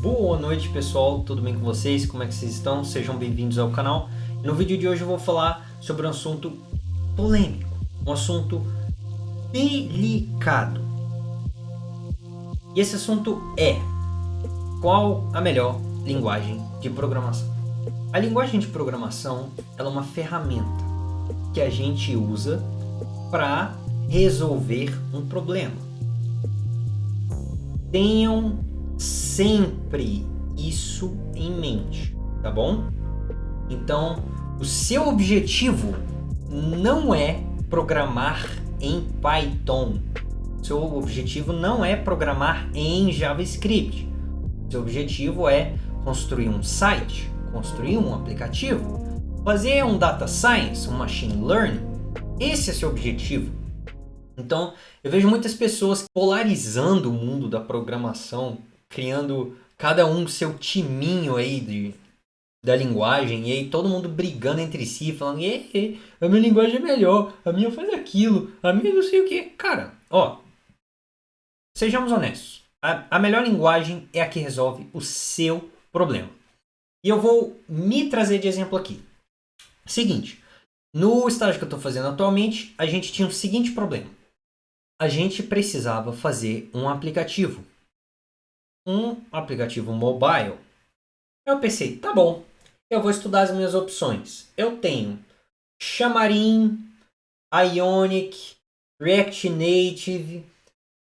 Boa noite, pessoal, tudo bem com vocês? Como é que vocês estão? Sejam bem-vindos ao canal. No vídeo de hoje eu vou falar sobre um assunto polêmico, um assunto delicado. E esse assunto é: qual a melhor linguagem de programação? A linguagem de programação ela é uma ferramenta que a gente usa para resolver um problema. Tenham sempre isso em mente, tá bom? Então, o seu objetivo não é programar em Python. Seu objetivo não é programar em JavaScript. Seu objetivo é construir um site, construir um aplicativo, fazer um data science, um machine learning. Esse é seu objetivo. Então, eu vejo muitas pessoas polarizando o mundo da programação, criando cada um seu timinho aí da linguagem, e aí todo mundo brigando entre si, falando, a minha linguagem é melhor, a minha faz aquilo, a minha não sei o que. Cara, ó, sejamos honestos. A melhor linguagem é a que resolve o seu problema. E eu vou me trazer de exemplo aqui. Seguinte, no estágio que eu estou fazendo atualmente, a gente tinha o seguinte problema. A gente precisava fazer um aplicativo mobile. Eu pensei, tá bom, eu vou estudar as minhas opções. Eu tenho Xamarin, Ionic, React Native,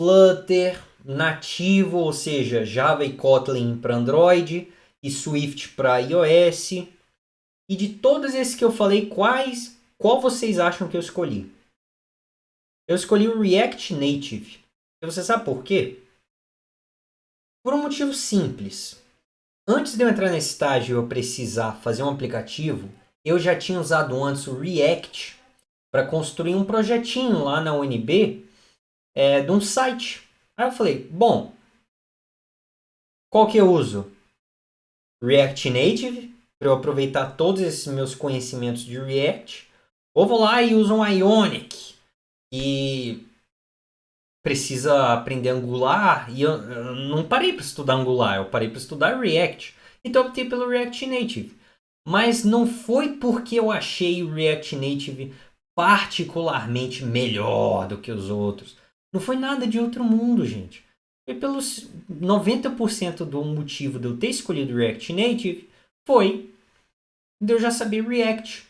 Flutter, nativo, ou seja, Java e Kotlin para Android e Swift para iOS. E de todos esses que eu falei, qual vocês acham que eu escolhi? Eu escolhi o React Native. E você sabe por quê? Por um motivo simples. Antes de eu entrar nesse estágio e eu precisar fazer um aplicativo, eu já tinha usado antes o React para construir um projetinho lá na UNB de um site. Aí eu falei, bom, qual que eu uso? React Native, para eu aproveitar todos esses meus conhecimentos de React. Ou vou lá e uso um Ionic, que precisa aprender Angular, e eu não parei para estudar Angular, eu parei para estudar React. Então eu optei pelo React Native. Mas não foi porque eu achei o React Native particularmente melhor do que os outros. Não foi nada de outro mundo, gente. Foi pelos 90% do motivo de eu ter escolhido React Native foi de eu já saber React.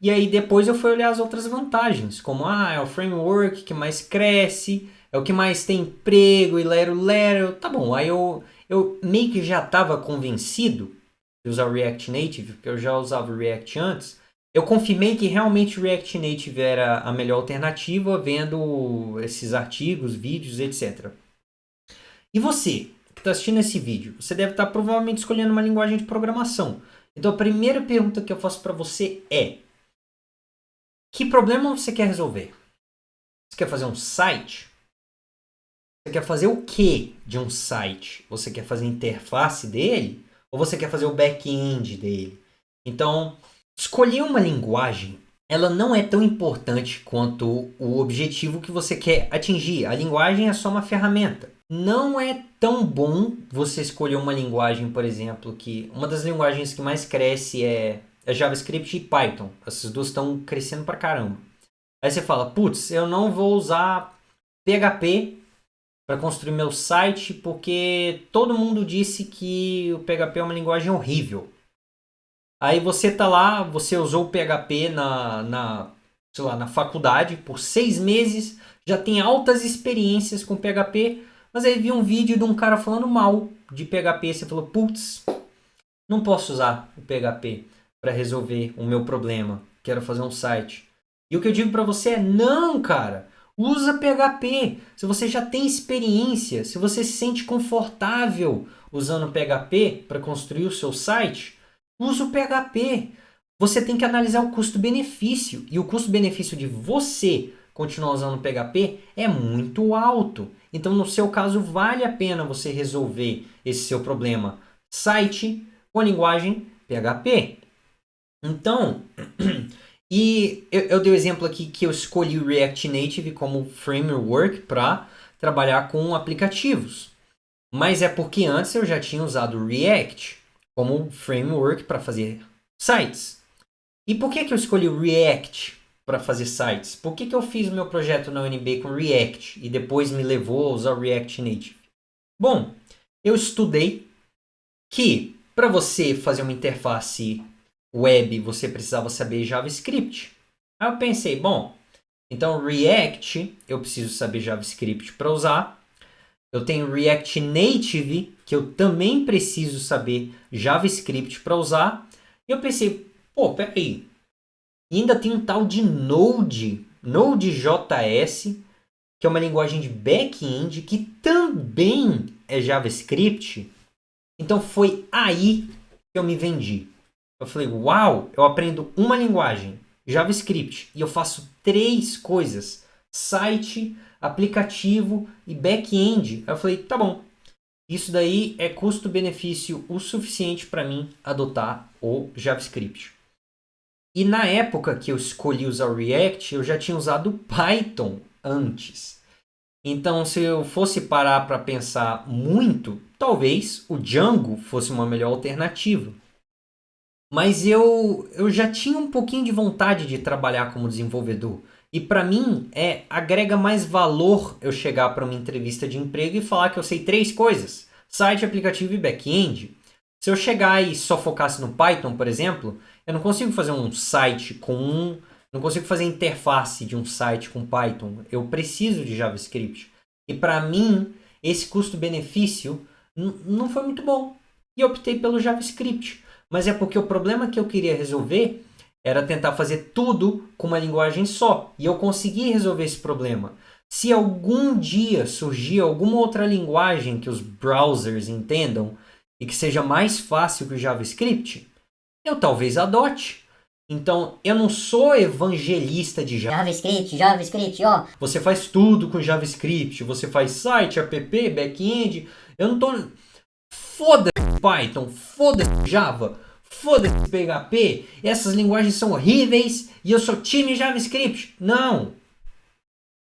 E aí depois eu fui olhar as outras vantagens, como é o framework que mais cresce, é o que mais tem emprego e lero. Tá bom, aí eu meio que já estava convencido de usar o React Native, porque eu já usava o React antes. Eu confirmei que realmente o React Native era a melhor alternativa, vendo esses artigos, vídeos, etc. E você, que está assistindo esse vídeo, você deve estar provavelmente escolhendo uma linguagem de programação. Então a primeira pergunta que eu faço para você é: que problema você quer resolver? Você quer fazer um site? Você quer fazer o que de um site? Você quer fazer a interface dele? Ou você quer fazer o back-end dele? Então, escolher uma linguagem, ela não é tão importante quanto o objetivo que você quer atingir. A linguagem é só uma ferramenta. Não é tão bom você escolher uma linguagem, por exemplo, que uma das linguagens que mais cresce é JavaScript e Python. Essas duas estão crescendo pra caramba. Aí você fala, putz, eu não vou usar PHP para construir meu site porque todo mundo disse que o PHP é uma linguagem horrível. Aí você tá lá, você usou o PHP sei lá, na faculdade por 6 meses, já tem altas experiências com PHP, mas aí viu um vídeo de um cara falando mal de PHP, você falou, putz, não posso usar o PHP para resolver o meu problema, quero fazer um site. E o que eu digo para você é, não, cara, usa PHP. Se você já tem experiência, se você se sente confortável usando PHP para construir o seu site, usa o PHP. Você tem que analisar o custo-benefício. E o custo-benefício de você continuar usando PHP é muito alto. Então, no seu caso, vale a pena você resolver esse seu problema. Site com a linguagem PHP. Então, e eu dei o exemplo aqui que eu escolhi o React Native como framework para trabalhar com aplicativos. Mas é porque antes eu já tinha usado o React como framework para fazer sites. E por que eu escolhi o React para fazer sites? Por que eu fiz o meu projeto na UNB com React e depois me levou a usar o React Native? Bom, eu estudei que para você fazer uma interface web você precisava saber JavaScript. Aí eu pensei, bom, então React eu preciso saber JavaScript para usar. Eu tenho React Native, que eu também preciso saber JavaScript para usar. E eu pensei, pô, peraí. E ainda tem um tal de Node.js, que é uma linguagem de back-end, que também é JavaScript. Então foi aí que eu me vendi. Eu falei, uau, eu aprendo uma linguagem, JavaScript, e eu faço 3 coisas: site, aplicativo e back-end. Aí eu falei, tá bom, isso daí é custo-benefício o suficiente para mim adotar o JavaScript. E na época que eu escolhi usar o React, eu já tinha usado o Python antes. Então, se eu fosse parar para pensar muito, talvez o Django fosse uma melhor alternativa. Mas eu já tinha um pouquinho de vontade de trabalhar como desenvolvedor. E para mim, agrega mais valor eu chegar para uma entrevista de emprego e falar que eu sei 3 coisas: site, aplicativo e back-end. Se eu chegar e só focasse no Python, por exemplo, eu não consigo fazer um site não consigo fazer interface de um site com Python. Eu preciso de JavaScript. E para mim, esse custo-benefício não foi muito bom. E eu optei pelo JavaScript. Mas é porque o problema que eu queria resolver era tentar fazer tudo com uma linguagem só. E eu consegui resolver esse problema. Se algum dia surgir alguma outra linguagem que os browsers entendam e que seja mais fácil que o JavaScript, eu talvez adote. Então, eu não sou evangelista de JavaScript, ó. você faz tudo com JavaScript, você faz site, app, back-end. Eu não tô... Foda-se Python, foda-se Java, foda-se PHP. Essas linguagens são horríveis e eu sou time JavaScript. Não.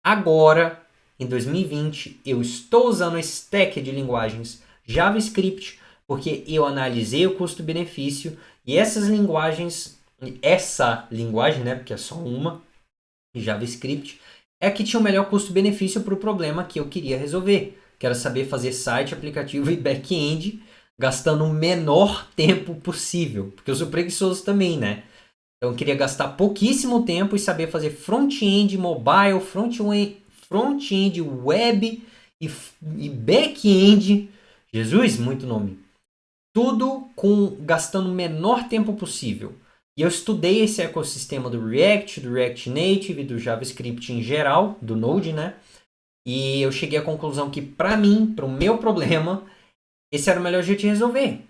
Agora, em 2020, eu estou usando a stack de linguagens JavaScript porque eu analisei o custo-benefício e essa linguagem, né, porque é só uma, JavaScript, é a que tinha o melhor custo-benefício para o problema que eu queria resolver, que era saber fazer site, aplicativo e back-end gastando o menor tempo possível, porque eu sou preguiçoso também, né? Então eu queria gastar pouquíssimo tempo e saber fazer front-end mobile, front-end web e back-end. Jesus, muito nome. Tudo gastando o menor tempo possível. E eu estudei esse ecossistema do React Native, do JavaScript em geral, do Node, né? E eu cheguei à conclusão que, para mim, para o meu problema, esse era o melhor jeito de resolver.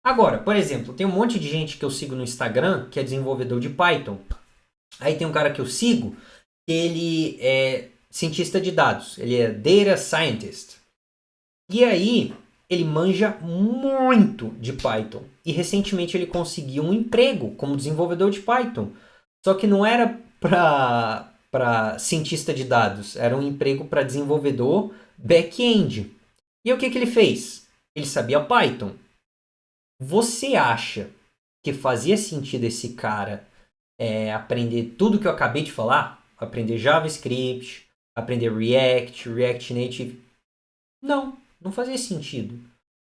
Agora, por exemplo, tem um monte de gente que eu sigo no Instagram que é desenvolvedor de Python. Aí tem um cara que eu sigo, que ele é cientista de dados, ele é Data Scientist. E aí, ele manja muito de Python. E recentemente ele conseguiu um emprego como desenvolvedor de Python. Só que não era para cientista de dados, era um emprego para desenvolvedor back-end. E o que ele fez? Ele sabia Python. Você acha que fazia sentido esse cara aprender tudo que eu acabei de falar? Aprender JavaScript, aprender React Native? Não fazia sentido.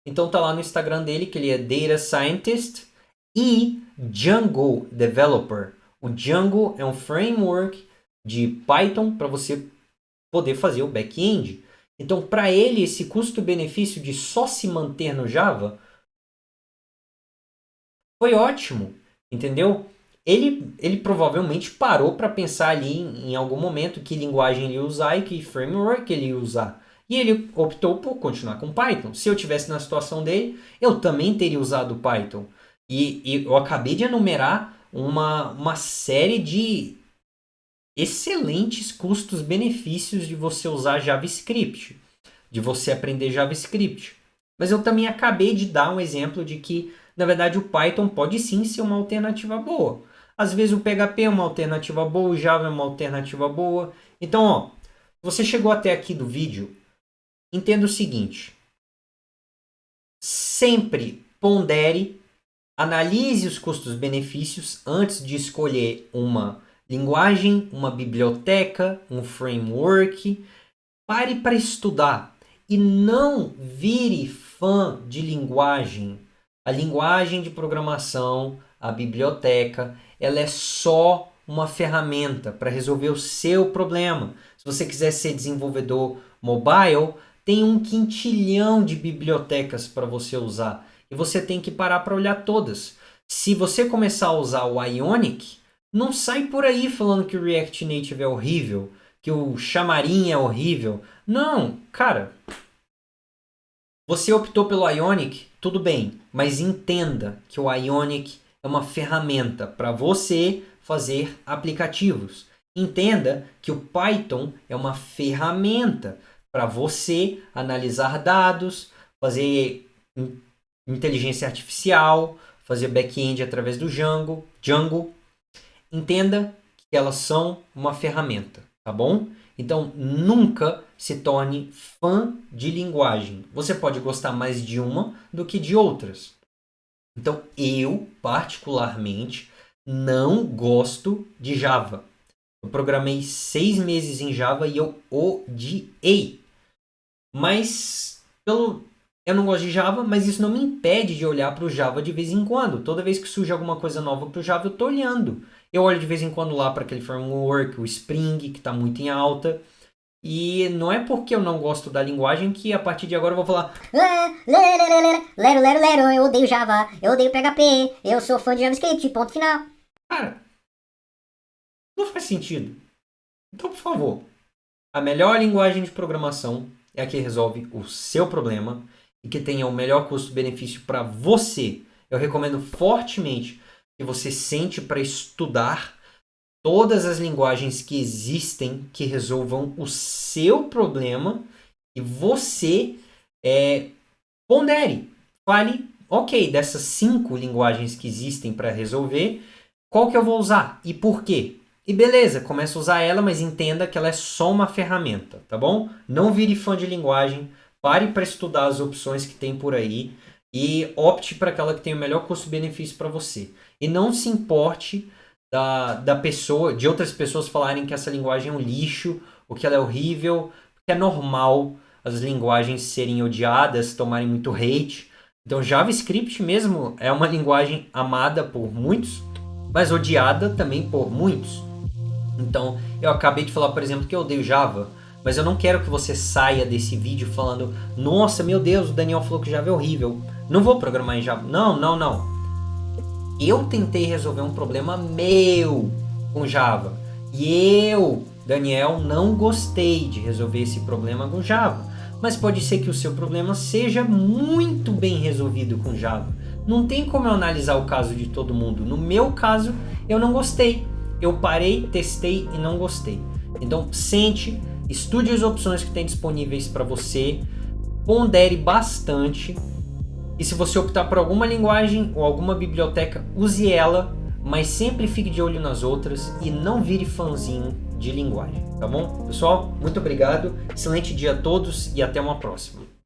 Então tá lá no Instagram dele que ele é Data Scientist e Django Developer. O Django é um framework de Python para você poder fazer o back-end. Então, para ele, esse custo-benefício de só se manter no Java foi ótimo, entendeu? Ele provavelmente parou para pensar ali em algum momento que linguagem ele ia usar e que framework ele ia usar. E ele optou por continuar com Python. Se eu tivesse na situação dele, eu também teria usado Python. E eu acabei de enumerar uma série de excelentes custos-benefícios de você usar JavaScript, de você aprender JavaScript. Mas eu também acabei de dar um exemplo de que, na verdade, o Python pode sim ser uma alternativa boa. Às vezes o PHP é uma alternativa boa, o Java é uma alternativa boa. Então, ó, você chegou até aqui do vídeo, entenda o seguinte. sempre pondere, analise os custos-benefícios antes de escolher uma linguagem, uma biblioteca, um framework. Pare para estudar e não vire fã de linguagem. A linguagem de programação, a biblioteca, ela é só uma ferramenta para resolver o seu problema. Se você quiser ser desenvolvedor mobile, tem um quintilhão de bibliotecas para você usar e você tem que parar para olhar todas. Se você começar a usar o Ionic, não sai por aí falando que o React Native é horrível, que o Xamarin é horrível. Não, cara. Você optou pelo Ionic, tudo bem, mas entenda que o Ionic é uma ferramenta para você fazer aplicativos. Entenda que o Python é uma ferramenta para você analisar dados, fazer inteligência artificial, fazer back-end através do Django. Entenda que elas são uma ferramenta, tá bom? Então, nunca se torne fã de linguagem. Você pode gostar mais de uma do que de outras. Então, eu, particularmente, não gosto de Java. Eu programei 6 meses em Java e eu odiei. Mas, eu não gosto de Java, mas isso não me impede de olhar para o Java de vez em quando. Toda vez que surge alguma coisa nova para o Java, eu estou olhando. Eu olho de vez em quando lá para aquele framework, o Spring, que está muito em alta. E não é porque eu não gosto da linguagem que a partir de agora eu vou falar Lero, eu odeio Java, eu odeio PHP, eu sou fã de JavaScript, ponto final. cara, não faz sentido. Então, por favor, a melhor linguagem de programação é a que resolve o seu problema e que tenha o melhor custo-benefício para você. Eu recomendo fortemente que você sente para estudar todas as linguagens que existem que resolvam o seu problema e você pondere. Fale, ok, dessas 5 linguagens que existem para resolver, qual que eu vou usar e por quê? E beleza, comece a usar ela, mas entenda que ela é só uma ferramenta, tá bom? Não vire fã de linguagem, pare para estudar as opções que tem por aí e opte para aquela que tem o melhor custo-benefício para você. E não se importe de outras pessoas falarem que essa linguagem é um lixo, ou que ela é horrível, porque é normal as linguagens serem odiadas, tomarem muito hate. Então JavaScript mesmo é uma linguagem amada por muitos, mas odiada também por muitos. Então eu acabei de falar, por exemplo, que eu odeio Java, mas eu não quero que você saia desse vídeo falando: nossa, meu Deus, o Daniel falou que Java é horrível, não vou programar em Java. Não. Eu tentei resolver um problema meu com Java. E eu, Daniel, não gostei de resolver esse problema com Java. Mas pode ser que o seu problema seja muito bem resolvido com Java. Não tem como eu analisar o caso de todo mundo. No meu caso, eu não gostei. Eu parei, testei e não gostei. Então, sente, estude as opções que tem disponíveis para você, pondere bastante. E se você optar por alguma linguagem ou alguma biblioteca, use ela, mas sempre fique de olho nas outras e não vire fãzinho de linguagem, tá bom? Pessoal, muito obrigado, excelente dia a todos e até uma próxima.